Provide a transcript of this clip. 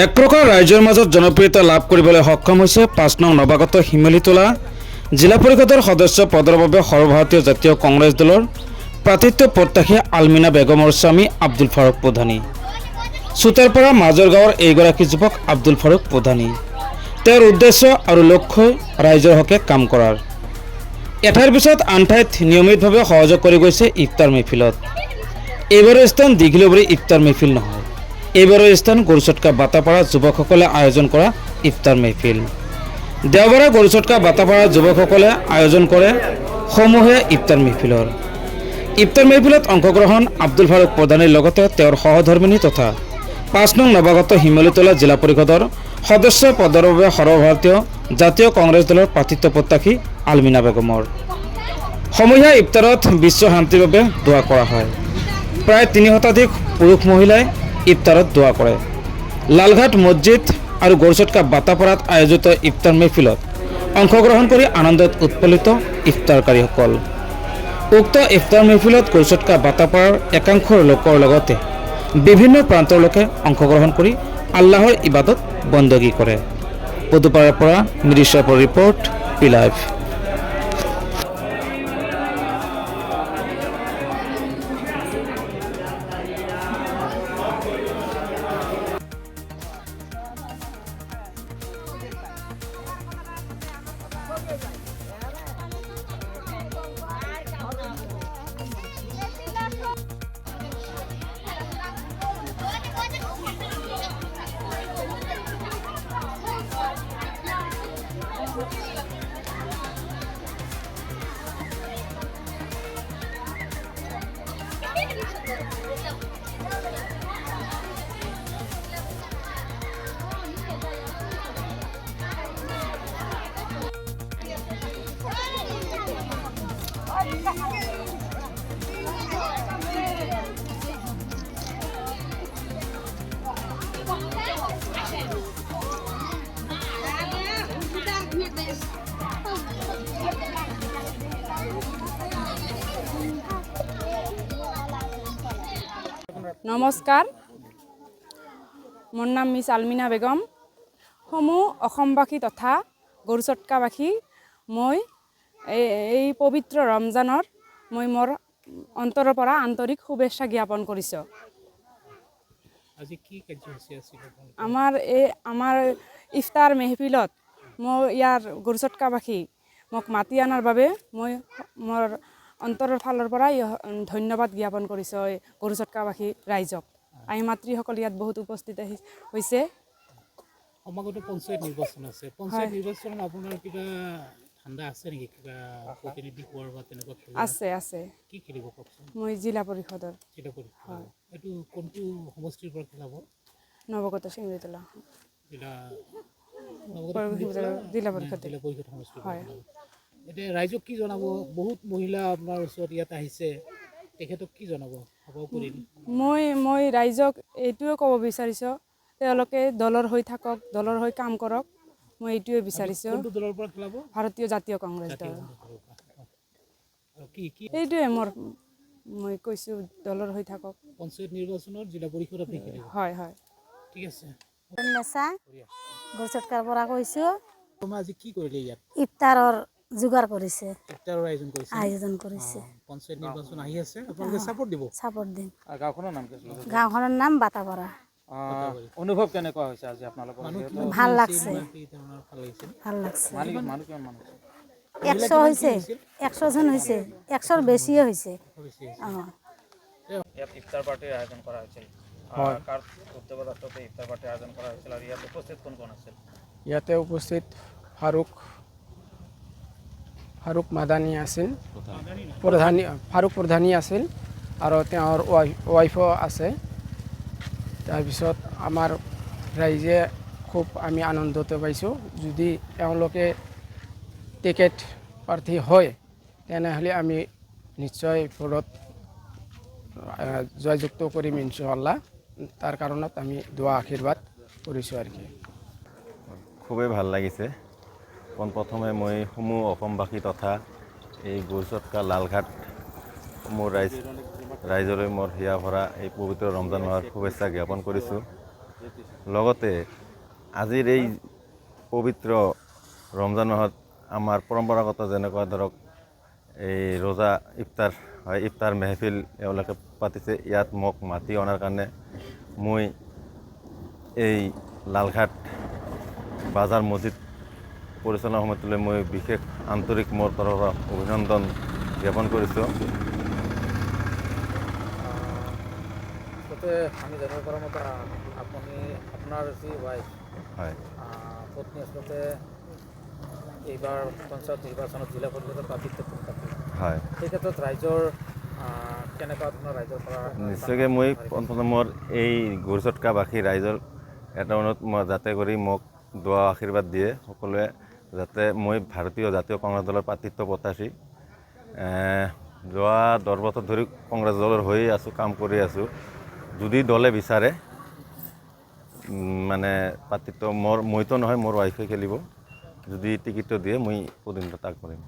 এক প্ৰকাৰ ৰাইজৰ মাজত জনপ্ৰিয়তা লাভ কৰিবলৈ সক্ষম হৈছে ৫ নং নৱাগত শিমলুতলা জিলা পৰিষদৰ সদস্য পদৰ বাবে সৰ্বভাৰতীয় জাতীয় কংগ্ৰেছ দলৰ প্ৰাৰ্থিত্ব প্ৰত্যাশী আলমিনা বেগমৰ স্বামী আব্দুল ফাৰুক প্ৰধানী। চুটাৰপাৰা মাজৰ গাঁৱৰ এইগৰাকী যুৱক আব্দুল ফাৰুক প্ৰধানী। তেওঁৰ উদ্দেশ্য আৰু লক্ষ্য ৰাইজৰ হকে কাম কৰাৰ। এঠাইৰ পিছত আন ঠাইত নিয়মিতভাৱে সহযোগ কৰি গৈছে ইফতাৰ মেহফিলত। এইবাৰৰ স্থান দীঘিলবৰী ইফতাৰ মেহফিল নহয়, এইবাৰৰ স্থান গৰুচটকা বাটাপাৰা যুৱকসকলে আয়োজন কৰা ইফতাৰ মেহফিল। দেওবাৰে গৰুচটকা বাটাপাৰা যুৱকসকলে আয়োজন কৰে সমূহীয়া ইফতাৰ মেহফিলৰ। ইফতাৰ মেহফিলত অংশগ্ৰহণ আব্দুল ফাৰুক প্ৰধানীৰ লগতে তেওঁৰ সহধৰ্মিনী তথা ৫ নং নৱাগত শিমলুতলা জিলা পৰিষদৰ সদস্য পদৰ বাবে সৰ্বভাৰতীয় জাতীয় কংগ্ৰেছ দলৰ প্ৰাৰ্থিত্ব প্ৰত্যাশী আলমিনা বেগমৰ। সমূহীয়া ইফতাৰত বিশ্ব শান্তিৰ বাবে দোৱা কৰা হয়। প্ৰায় ৩ শতাধিক পুৰুষ মহিলাই ইফতাৰত দোৱা কৰে। লালঘাট মছজিদ আৰু গৰুচটকা বাটাপাৰাত আয়োজিত ইফতাৰ মেহফিলত অংশগ্ৰহণ কৰি আনন্দত উৎফুল্লিত ইফতাৰকাৰীসকল। উক্ত ইফতাৰ মেহফিলত গৰুচটকা বাটাপাৰাৰ একাংশ লোকৰ লগতে বিভিন্ন প্ৰান্তৰ লোকে অংশগ্ৰহণ কৰি আল্লাহৰ ইবাদত বন্দগী কৰে। পদুপাৰাৰ পৰা মিৰি শ্বাহৰ ৰিপৰ্ট পি-লাইভ। নমস্কাৰ, মোৰ নাম মিছ আলমিনা বেগম। সমূহ অসমবাসী তথা গৰুচটকাবাসী মই এই পবিত্ৰ ৰমজানৰ মই মোৰ অন্তৰৰ পৰা আন্তৰিক শুভেচ্ছা জ্ঞাপন কৰিছোঁ। আজি কি কাৰ্যসূচী আছিল? আমাৰ ইফতাৰ মেহফিলত মই ইয়াৰ গৰুচটকাবাসী মোক মাতি অনাৰ বাবে মই মোৰ অন্তৰৰ ফালৰ পৰা ধন্যবাদ জ্ঞাপন কৰিছোঁ এই গৰুচটকাবাসী ৰাইজক। আই মাতৃসকল ইয়াত বহুত উপস্থিত হৈছে। সমাগত পঞ্চায়ত নিৰ্বাচন আছে, পঞ্চায়ত নিৰ্বাচনত আপোনাৰ কিবা ঠাণ্ডা আছে নেকি? কিবা প্ৰতিনিধি হোৱাৰ বা তেনেকুৱা আছে আছে। কি খেলিব কওকচোন? মই জিলা পৰিষদৰ। জিলা পৰিষদ, হয়। এইটো কোনটো সমষ্টিৰ পৰা খেলাব? নৱাগত শিমলুতলা জিলা জিলা পৰিষদ সমষ্টি। হয়। এতিয়া ৰাইজক কি জনাব? বহুত মহিলা আপোনাৰ ওচৰত ইয়াত আহিছে, তেখেতক কি জনাব? মই ৰাইজক এইটোৱে ক'ব বিচাৰিছোঁ, তেওঁলোকে দলৰ হৈ থাকক, দলৰ হৈ কাম কৰক। মই এইটোৱে বিচাৰিছোঁ। কোনটো দলৰ পৰা খেলাব? ভাৰতীয় জাতীয় কংগ্ৰেছ দল। এইটোৱে মই কৈছোঁ, দলৰ হৈ থাকক। পঞ্চায়ত নিৰ্বাচনত জিলা পৰিষদ আপুনি খেলিব? হয় হয়, ঠিক আছে। গৰুচটকাৰ পৰা কৈছোঁ। আজি কি কৰিলে ইয়াত? ইফতাৰৰ যোগাৰ কৰিছে, ইফতাৰৰ আয়োজন কৰিছে। পঞ্চায়ত নিৰ্বাচন আহি আছে, আপোনালোকে সাপোৰ্ট দিব? সাপোৰ্ট দিম। গাঁওখনৰ নাম কি আছিল? গাঁওখনৰ নাম বাটাপাৰা। অনুভৱ কেনেকুৱা হৈছে আজি আপোনালোকৰ? ভাল লাগছে, ভাল লাগছে। 100 হৈছে, 100 জন হৈছে, 100ৰ বেছিয়ে হৈছে। ইয়াত ইফতাৰ পাৰ্টিৰ আয়োজন কৰা হৈছিল। কাৰ উদ্যোগত আচলতে ইফতাৰ পাৰ্টিৰ আয়োজন কৰা হৈছিল আৰু ইয়াত উপস্থিত কোন কোন আছিল? ইয়াতে উপস্থিত ফাৰুক মাদানী আছিল, ফাৰুক প্ৰধানী আছিল আৰু তেওঁৰ ৱাইফো আছে। তাৰপিছত আমাৰ ৰাইজে খুব আমি আনন্দিত পাইছোঁ। যদি তেওঁলোকে টিকেট প্ৰাৰ্থী হয়, তেনেহ'লে আমি নিশ্চয় ভোটত জয়যুক্ত কৰিম ইনশাআল্লাহ। তাৰ কাৰণত আমি দোৱা আশীৰ্বাদ কৰিছোঁ আৰু কি। খুবেই ভাল লাগিছে। পোনপ্ৰথমে মই সমূহ অসমবাসী তথা এই গৰুচটকা লালঘাট সমূহ ৰাইজলৈ মোৰ হিয়া ভৰা এই পবিত্ৰ ৰমজান মাহৰ শুভেচ্ছা জ্ঞাপন কৰিছোঁ। লগতে আজিৰ এই পবিত্ৰ ৰমজান মাহত আমাৰ পৰম্পৰাগত যেনেকুৱা ধৰক এই ৰোজা ইফতাৰ হয়, ইফতাৰ মেহফিল এওঁলোকে পাতিছে। ইয়াত মোক মাতি অনাৰ কাৰণে মই এই লালঘাট বাজাৰ মছজিদ পৰিচালনা সমিতিলৈ মই বিশেষ আন্তৰিক মোৰ তৰফৰ পৰা অভিনন্দন জ্ঞাপন কৰিছোঁ। তাতে আমি জানিব পৰা মতে আপুনি আপোনাৰ যি ৱাইফ হয়, পত্নী আচলতে এইবাৰ পঞ্চায়ত নিৰ্বাচনত জিলা পৰিষদৰ প্ৰাৰ্থিত্ব পৰীক্ষা হয়। সেই ক্ষেত্ৰত ৰাইজৰ কেনেকুৱা ধৰণৰ ৰাইজৰ পৰা নিশ্চয়কৈ মই পোনপ্ৰথমে মোৰ এই গুৰচটকাবাসী ৰাইজৰ এটা অনুৰোধ, মই যাতে কৰি মোক দোৱা আশীৰ্বাদ দিয়ে সকলোৱে, যাতে মই ভাৰতীয় জাতীয় কংগ্ৰেছ দলৰ প্ৰাৰ্থিত্ব প্ৰত্যাশী। যোৱা 10 বছৰ ধৰি কংগ্ৰেছ দলৰ হৈয়ে আছোঁ, কাম কৰি আছোঁ। যদি দলে বিচাৰে মানে প্ৰাৰ্থিত্ব মইতো নহয়, মোৰ ৱাইফে খেলিব। যদি টিকেটটো দিয়ে মই প্ৰতিদ্বন্দ্বিতা কৰিম।